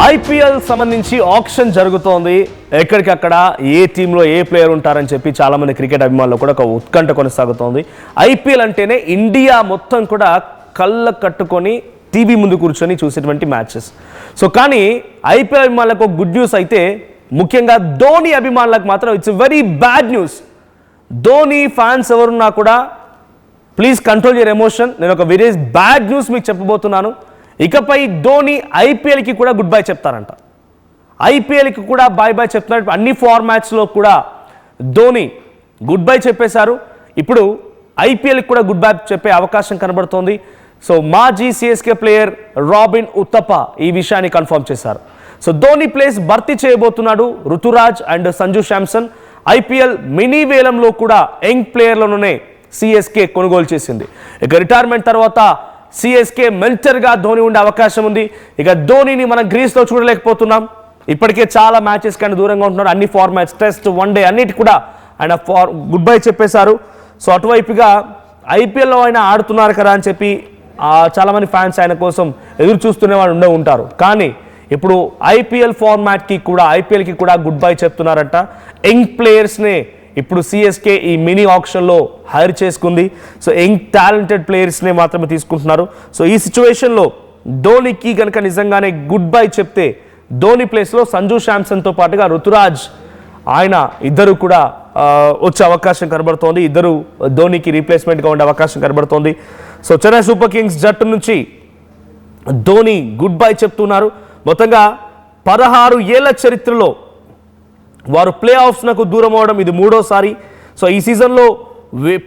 IPL సంబంధించి auction జరుగుతోంది. ఎక్కడికక్కడ ఏ టీంలో ఏ ప్లేయర్ ఉంటారని చెప్పి చాలామంది క్రికెట్ అభిమానులు కూడా ఒక ఉత్కంఠ కొనసాగుతోంది. ఐపీఎల్ అంటేనే ఇండియా మొత్తం కూడా కళ్ళ కట్టుకొని టీవీ ముందు కూర్చొని చూసేటువంటి మ్యాచెస్. సో కానీ ఐపీఎల్ అభిమానులకు గుడ్ న్యూస్ అయితే, ముఖ్యంగా ధోని అభిమానులకు మాత్రం it's very bad news. Dhoni fans ఎవరున్నా కూడా ప్లీజ్ కంట్రోల్ యువర్ ఎమోషన్. నేను ఒక వెరీ బ్యాడ్ న్యూస్ మీకు చెప్పబోతున్నాను. ఇకపై ధోని ఐపీఎల్కి కూడా గుడ్ బై చెప్తారంట. ఐపీఎల్కి కూడా బాయ్ బాయ్ చెప్తున్నారు. అన్ని ఫార్మాట్స్లో కూడా ధోని గుడ్ బై చెప్పేశారు. ఇప్పుడు ఐపీఎల్కి కూడా గుడ్ బై చెప్పే అవకాశం కనబడుతోంది. సో మాజీ సిఎస్కే ప్లేయర్ రాబిన్ ఉత్తప్ప ఈ విషయాన్ని కన్ఫర్మ్ చేశారు. సో ధోని ప్లేస్ భర్తీ చేయబోతున్నాడు Ruturaj and Sanju Samson. IPL mini వేలంలో కూడా యంగ్ ప్లేయర్లలోనే సిఎస్కే కొనుగోలు చేసింది. ఇక రిటైర్మెంట్ తర్వాత సిఎస్కే మెంటర్గా ధోని ఉండే అవకాశం ఉంది. ఇక ధోనిని మనం గ్రీస్లో చూడలేకపోతున్నాం. ఇప్పటికే చాలా మ్యాచెస్ కానీ దూరంగా ఉంటున్నారు. అన్ని ఫార్మాట్స్, టెస్ట్, వన్డే అన్నిటి కూడా ఆయన గుడ్ బై చెప్పేశారు. సో అటువైపుగా ఐపీఎల్లో ఆయన ఆడుతున్నారు కదా అని చెప్పి చాలామంది ఫ్యాన్స్ ఆయన కోసం ఎదురు చూస్తున్న వాళ్ళు ఉండే ఉంటారు. కానీ ఇప్పుడు ఐపీఎల్కి కూడా గుడ్ బై చెప్తున్నారంట. యంగ్ ప్లేయర్స్నే ఇప్పుడు సిఎస్కే ఈ మినీ ఆప్షన్లో హైర్ చేసుకుంది. సో యంగ్ టాలెంటెడ్ ప్లేయర్స్నే మాత్రమే తీసుకుంటున్నారు. సో ఈ సిచ్యువేషన్లో ధోనికి కనుక నిజంగానే గుడ్ బై చెప్తే ధోని ప్లేస్లో సంజు శాంసన్తో పాటుగా రుతురాజ్ ఆయన ఇద్దరు కూడా వచ్చే అవకాశం కనబడుతోంది. ఇద్దరు ధోనికి రీప్లేస్మెంట్గా ఉండే అవకాశం కనబడుతోంది. సో చెన్నై సూపర్ కింగ్స్ జట్టు నుంచి ధోని గుడ్ బై చెప్తున్నారు. మొత్తంగా 16 ఏళ్ల చరిత్రలో వారు ప్లే ఆఫ్స్నకు దూరం అవడం ఇది మూడోసారి. సో ఈ సీజన్లో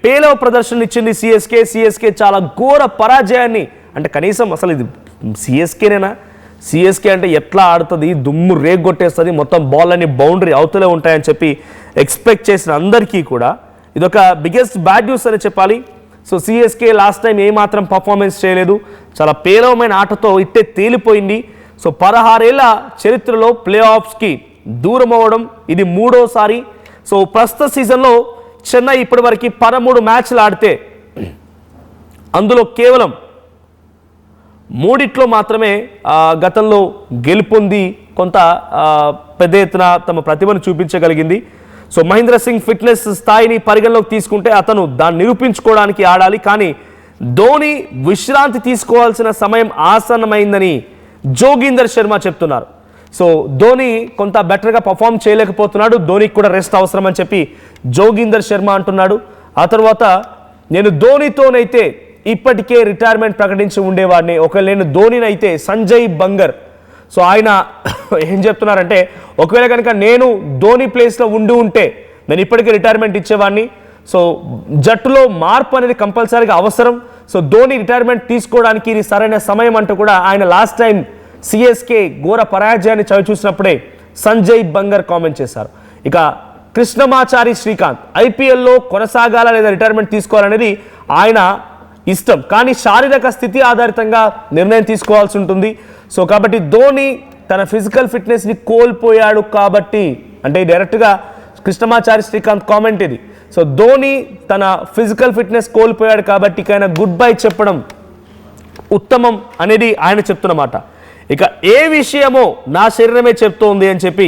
పేలవ ప్రదర్శన ఇచ్చింది సిఎస్కే చాలా ఘోర పరాజయాన్ని, అంటే కనీసం అసలు ఇది సిఎస్కేనేనా? సిఎస్కే అంటే ఎట్లా ఆడుతుంది, దుమ్ము రేగొట్టేస్తుంది, మొత్తం బాల్ అన్ని బౌండరీ అవుతూనే ఉంటాయని చెప్పి ఎక్స్పెక్ట్ చేసిన అందరికీ కూడా ఇదొక బిగ్గెస్ట్ బ్యాడ్ న్యూస్ అని చెప్పాలి. సో సిఎస్కే లాస్ట్ టైం ఏమాత్రం పర్ఫార్మెన్స్ చేయలేదు. చాలా పేలవమైన ఆటతో ఇట్టే తేలిపోయింది. సో 16 ఏళ్ల చరిత్రలో ప్లే ఆఫ్స్కి దూరం అవ్వడం ఇది మూడోసారి. సో ప్రస్తుత సీజన్లో చెన్నై ఇప్పటివరకు 13 మ్యాచ్లు ఆడితే అందులో కేవలం 3 మాత్రమే గతంలో గెలుపొంది కొంత పెద్ద ఎత్తున తమ ప్రతిభను చూపించగలిగింది. సో మహేంద్ర సింగ్ ఫిట్నెస్ స్థాయిని పరిగణలోకి తీసుకుంటే అతను దాన్ని నిరూపించుకోవడానికి ఆడాలి. కానీ ధోని విశ్రాంతి తీసుకోవాల్సిన సమయం ఆసన్నమైందని జోగీందర్ శర్మ చెప్తున్నారు. సో ధోని కొంత బెటర్గా పర్ఫామ్ చేయలేకపోతున్నాడు, ధోనికి కూడా రెస్ట్ అవసరం అని చెప్పి జోగీందర్ శర్మ అంటున్నాడు. ఆ తర్వాత నేను ధోనితోనైతే ఇప్పటికే రిటైర్మెంట్ ప్రకటించి ఉండేవాడిని, ఒకవేళ నేను ధోనినైతే సంజయ్ బంగర్. సో ఆయన ఏం చెప్తున్నారంటే, ఒకవేళ కనుక నేను ధోని ప్లేస్లో ఉంటే నేను ఇప్పటికే రిటైర్మెంట్ ఇచ్చేవాడిని. సో జట్టులో మార్పు అనేది కంపల్సరీగా అవసరం. సో ధోని రిటైర్మెంట్ తీసుకోవడానికి ఇది సరైన సమయం అంటూ కూడా ఆయన లాస్ట్ టైం సిఎస్కే ఘోర పరాజయాన్ని చవిచూసినప్పుడే సంజయ్ బంగర్ కామెంట్ చేశారు. ఇక కృష్ణమాచారి శ్రీకాంత్ ఐపీఎల్లో కొనసాగాల లేదా రిటైర్మెంట్ తీసుకోవాలనేది ఆయన ఇష్టం, కానీ శారీరక స్థితి ఆధారితంగా నిర్ణయం తీసుకోవాల్సి ఉంటుంది. సో కాబట్టి ధోని తన ఫిజికల్ ఫిట్నెస్ని కోల్పోయాడు కాబట్టి, అంటే డైరెక్ట్గా కృష్ణమాచారి శ్రీకాంత్ కామెంట్ ఇది. సో ధోని తన ఫిజికల్ ఫిట్నెస్ కోల్పోయాడు కాబట్టి ఆయన గుడ్ బై చెప్పడం ఉత్తమం అనేది ఆయన చెప్తున్నమాట. ఇక ఏ విషయమో నా శరీరమే చెప్తోంది అని చెప్పి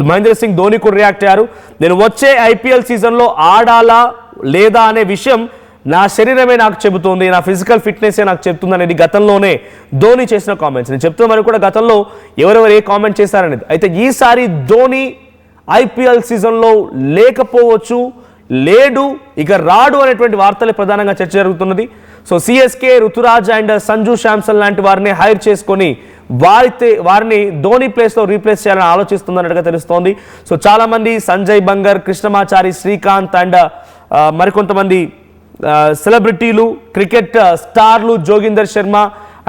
మహేంద్ర సింగ్ ధోని కూడా రియాక్ట్ అయ్యారు. నేను వచ్చే ఐపీఎల్ సీజన్లో ఆడాలా లేదా అనే విషయం నా శరీరమే నాకు చెబుతోంది, నా ఫిజికల్ ఫిట్నెసే నాకు చెప్తుంది అనేది గతంలోనే ధోని చేసిన కామెంట్స్. నేను చెప్తున్నామని కూడా గతంలో ఎవరెవరు ఏ కామెంట్ చేశారనేది. అయితే ఈసారి ధోని ఐపీఎల్ సీజన్లో లేకపోవచ్చు, లేడు, ఇక రాడు అనేటువంటి వార్తలే ప్రధానంగా చర్చ జరుగుతున్నది. So CSK Ruturaj and Sanju Samson లాంటి వారిని హైర్ చేసుకొని వారిని ధోని ప్లేస్లో రీప్లేస్ చేయాలని ఆలోచిస్తుందన్నట్టుగా తెలుస్తోంది. సో చాలామంది సంజయ్ బంగర్, కృష్ణమాచారి శ్రీకాంత్ అండ్ మరికొంతమంది సెలబ్రిటీలు, క్రికెట్ స్టార్లు, జోగిందర్ శర్మ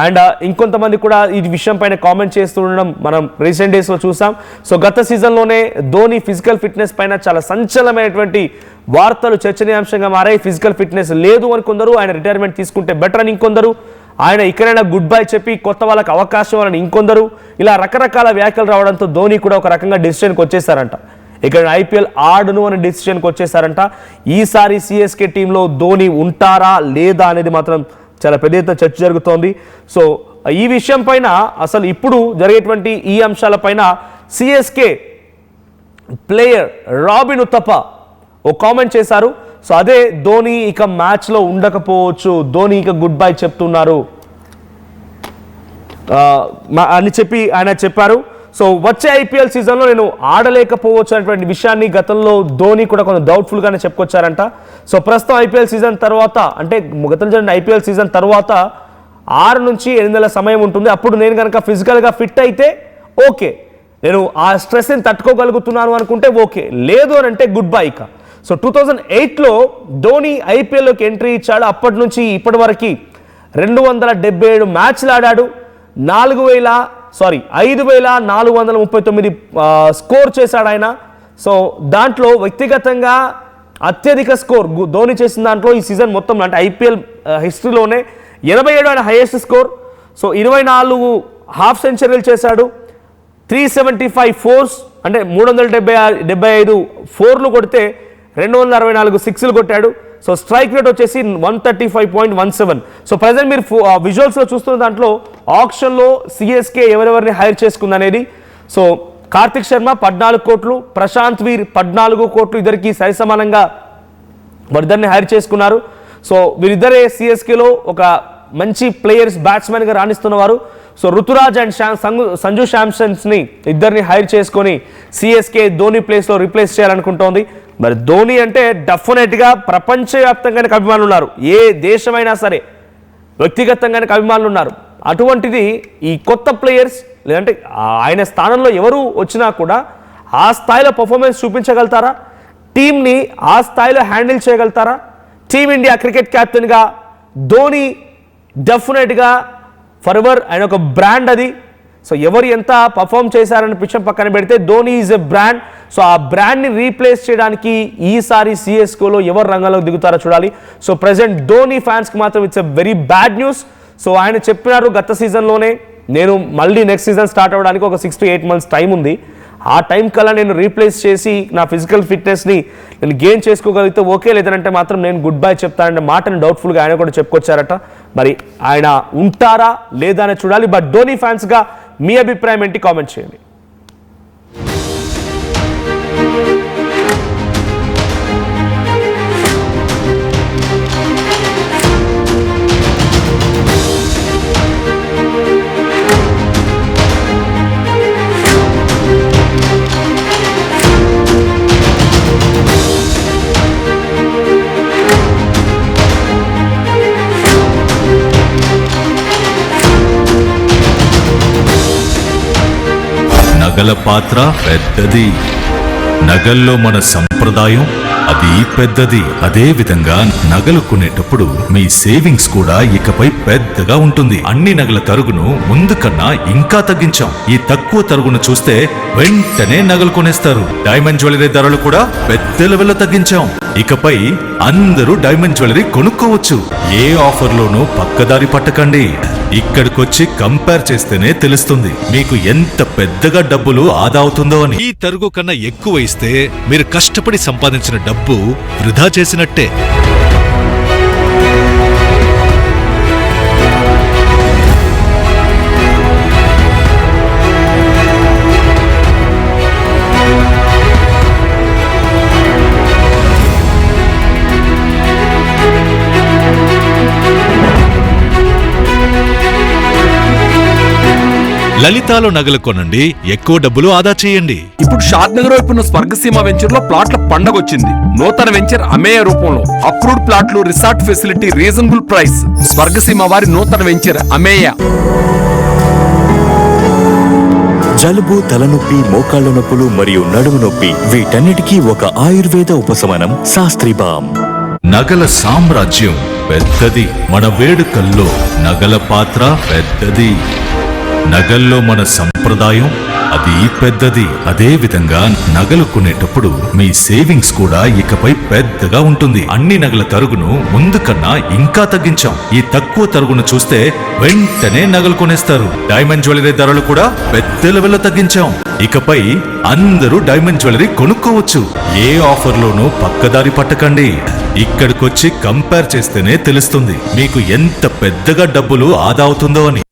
అండ్ ఇంకొంతమంది కూడా ఈ విషయం పైన కామెంట్ చేస్తుండడం మనం రీసెంట్ డేస్లో చూసాం. సో గత సీజన్లోనే ధోని ఫిజికల్ ఫిట్నెస్ పైన చాలా సంచలనమైనటువంటి వార్తలు చర్చనీయాంశంగా మారాయి. ఫిజికల్ ఫిట్నెస్ లేదు అని కొందరు, ఆయన రిటైర్మెంట్ తీసుకుంటే బెటర్ అని ఇంకొందరు, ఆయన ఇక్కడైనా గుడ్ బై చెప్పి కొత్త వాళ్ళకి అవకాశం అని ఇంకొందరు, ఇలా రకరకాల వ్యాఖ్యలు రావడంతో ధోని కూడా ఒక రకంగా డెసిషన్కి వచ్చేసారంట. ఇక్కడ ఐపీఎల్ ఆడును అనే డెసిషన్కి వచ్చేసారంట. ఈసారి సిఎస్కే టీంలో ధోని ఉంటారా లేదా అనేది మాత్రం చాలా పెద్ద ఎత్తున చర్చ జరుగుతోంది. సో ఈ విషయం పైన అసలు ఇప్పుడు జరిగేటువంటి ఈ అంశాలపైన సిఎస్కే ప్లేయర్ రాబిన్ ఉత్తప్ప ఓ కామెంట్ చేశారు. సో అదే ధోని ఇక మ్యాచ్లో ఉండకపోవచ్చు, ధోని ఇక గుడ్ బై చెప్తున్నారు అని చెప్పి ఆయన చెప్పారు. సో వచ్చే ఐపీఎల్ సీజన్లో నేను ఆడలేకపోవచ్చు అనేటువంటి విషయాన్ని గతంలో ధోని కూడా కొంచెం డౌట్ఫుల్గానే చెప్పుకొచ్చారంట. సో ప్రస్తుతం ఐపీఎల్ సీజన్ తర్వాత, అంటే గతంలో జరిగిన ఐపీఎల్ సీజన్ తర్వాత 6 నుంచి 8 నెలల సమయం ఉంటుంది. అప్పుడు నేను కనుక ఫిజికల్గా ఫిట్ అయితే ఓకే, నేను ఆ స్ట్రెస్ని తట్టుకోగలుగుతున్నాను అనుకుంటే ఓకే, లేదు అని అంటే గుడ్ బై ఇక. సో 2008లో ధోని ఐపీఎల్లోకి ఎంట్రీ ఇచ్చాడు. అప్పటి నుంచి ఇప్పటి వరకు 277 మ్యాచ్లు ఆడాడు. 5439 స్కోర్ చేశాడు ఆయన. సో దాంట్లో వ్యక్తిగతంగా అత్యధిక స్కోర్ ధోని చేసిన దాంట్లో ఈ సీజన్ మొత్తం అంటే ఐపీఎల్ హిస్టరీలోనే 87 ఆయన హైయెస్ట్ స్కోర్. సో 24 హాఫ్ సెంచరీలు చేశాడు, 375 ఫోర్స్ అంటే 375 ఫోర్లు కొడితే 264 సిక్స్లు కొట్టాడు. సో స్ట్రైక్ రేట్ వచ్చేసి 135.17. సో ప్రజెంట్ మీరు విజువల్స్లో చూస్తున్న దాంట్లో ఆప్షన్లో సిఎస్కే ఎవరెవరిని హైర్ చేసుకుంది అనేది. సో కార్తిక్ శర్మ 14 కోట్లు, ప్రశాంత్ వీర్ 14 కోట్లు, ఇద్దరికి సరి సమానంగా వారిద్దరిని హైర్ చేసుకున్నారు. సో వీరిద్దరే సిఎస్కేలో ఒక మంచి ప్లేయర్స్, బ్యాట్స్మెన్గా రాణిస్తున్నవారు. సో రుతురాజ్ అండ్ సంజు శాంసన్స్ని ఇద్దరిని హైర్ చేసుకొని సిఎస్కే ధోని ప్లేస్లో రీప్లేస్ చేయాలనుకుంటోంది. మరి ధోని అంటే డెఫినెట్గా ప్రపంచవ్యాప్తంగానే అభిమానులు ఉన్నారు, ఏ దేశమైనా సరే వ్యక్తిగతంగానే అభిమానులు ఉన్నారు. అటువంటిది ఈ కొత్త ప్లేయర్స్ లేదంటే ఆయన స్థానంలో ఎవరు వచ్చినా కూడా ఆ స్థాయిలో పర్ఫార్మెన్స్ చూపించగలుగుతారా, టీంని ఆ స్థాయిలో హ్యాండిల్ చేయగలుగుతారా? టీమిండియా క్రికెట్ కెప్టెన్గా ధోని డెఫినెట్గా ఫర్ ఎవర్ ఆయన ఒక బ్రాండ్ అది. సో ఎవరు ఎంత పర్ఫామ్ చేశారనే విషయం పక్కన పెడితే Dhoni is a brand. So ఆ బ్రాండ్ని రీప్లేస్ చేయడానికి ఈసారి సిఎస్కేలో ఎవరు రంగంలోకి దిగుతారో చూడాలి. సో ప్రజెంట్ ధోని ఫ్యాన్స్కి మాత్రం it's a very bad news. So ఆయన చెప్పినారు గత సీజన్లోనే నేను మళ్ళీ నెక్స్ట్ సీజన్ స్టార్ట్ అవ్వడానికి ఒక 6 to 8 months టైం ఉంది, ఆ టైం కల్లా నేను రీప్లేస్ చేసి నా ఫిజికల్ ఫిట్నెస్ని నేను గెయిన్ చేసుకోగలిగితే ఓకే, లేదంటే మాత్రం నేను గుడ్ బై చెప్తాననే మాటని డౌట్ఫుల్గా ఆయన కూడా చెప్పుకొచ్చారట. మరి ఆయన ఉంటారా లేదా అని చూడాలి. బట్ ధోని ఫ్యాన్స్గా మీ అభిప్రాయం ఏంటి కామెంట్ చేయండి. నగల పాత్ర పెద్దది, నగల్లో మన సంప్రదాయం అది పెద్దది. అదే విధంగా నగలు కొనేటప్పుడు మీ సేవింగ్స్ కూడా ఇకపై పెద్దగా ఉంటుంది. అన్ని నగల తరుగును ముందు కన్నా ఇంకా తగ్గించాం. ఈ తక్కువ తరుగును చూస్తే వెంటనే నగలు కొనేస్తారు. డైమండ్ జ్యువెలరీ ధరలు కూడా పెద్ద లెవెల్లో తగ్గించాం. ఇకపై అందరూ డైమండ్ జ్యువెలరీ కొనుక్కోవచ్చు. ఏ ఆఫర్లోనూ పక్కదారి పట్టకండి. ఇక్కడికొచ్చి కంపేర్ చేస్తేనే తెలుస్తుంది మీకు ఎంత పెద్దగా డబ్బులు ఆదా అవుతుందో అని. ఈ తరుగు కన్నా ఎక్కువ ఇస్తే మీరు కష్టపడి సంపాదించిన డబ్బు వృధా చేసినట్టే. లలితాలో నగలు కొనండి, ఎక్కువ డబ్బులు ఆదా చేయండి. ఇప్పుడు షాద్ నగర్ వైపు ఉన్న స్వర్గసీమ వెంచర్ లో ప్లాట్ల పండగ వచ్చింది. నూతన వెంచర్ అమేయ రూపంలో అప్రూవ్డ్ ప్లాట్లు, resort facility, reasonable price. Swargaseema వారి నూతన వెంచర్ అమేయ. జలుబు, తలనొప్పి, మోకాళ్ళ నొప్పులు మరియు నడుము నొప్పి వీటన్నిటికీ ఒక ఆయుర్వేద ఉపశమనం శాస్త్రీబామ్. నగల సామ్రాజ్యం పెద్దది, మన వేడుకల్లో నగల పాత్ర పెద్దది. నగల్లో మన సంప్రదాయం అది పెద్దది. అదే విధంగా నగలు కొనేటప్పుడు మీ సేవింగ్స్ కూడా ఇకపై పెద్దగా ఉంటుంది. అన్ని నగల తరుగును ముందు కన్నా ఇంకా తగ్గించాం. ఈ తక్కువ తరుగును చూస్తే వెంటనే నగలు కొనేస్తారు. డైమండ్ జ్యువెలరీ ధరలు కూడా పెద్ద లెవెల్లో తగ్గించాం. ఇకపై అందరూ డైమండ్ జ్యువెలరీ కొనుక్కోవచ్చు. ఏ ఆఫర్లోనూ పక్కదారి పట్టకండి. ఇక్కడికొచ్చి కంపేర్ చేస్తేనే తెలుస్తుంది మీకు ఎంత పెద్దగా డబ్బులు ఆదా అవుతుందో అని.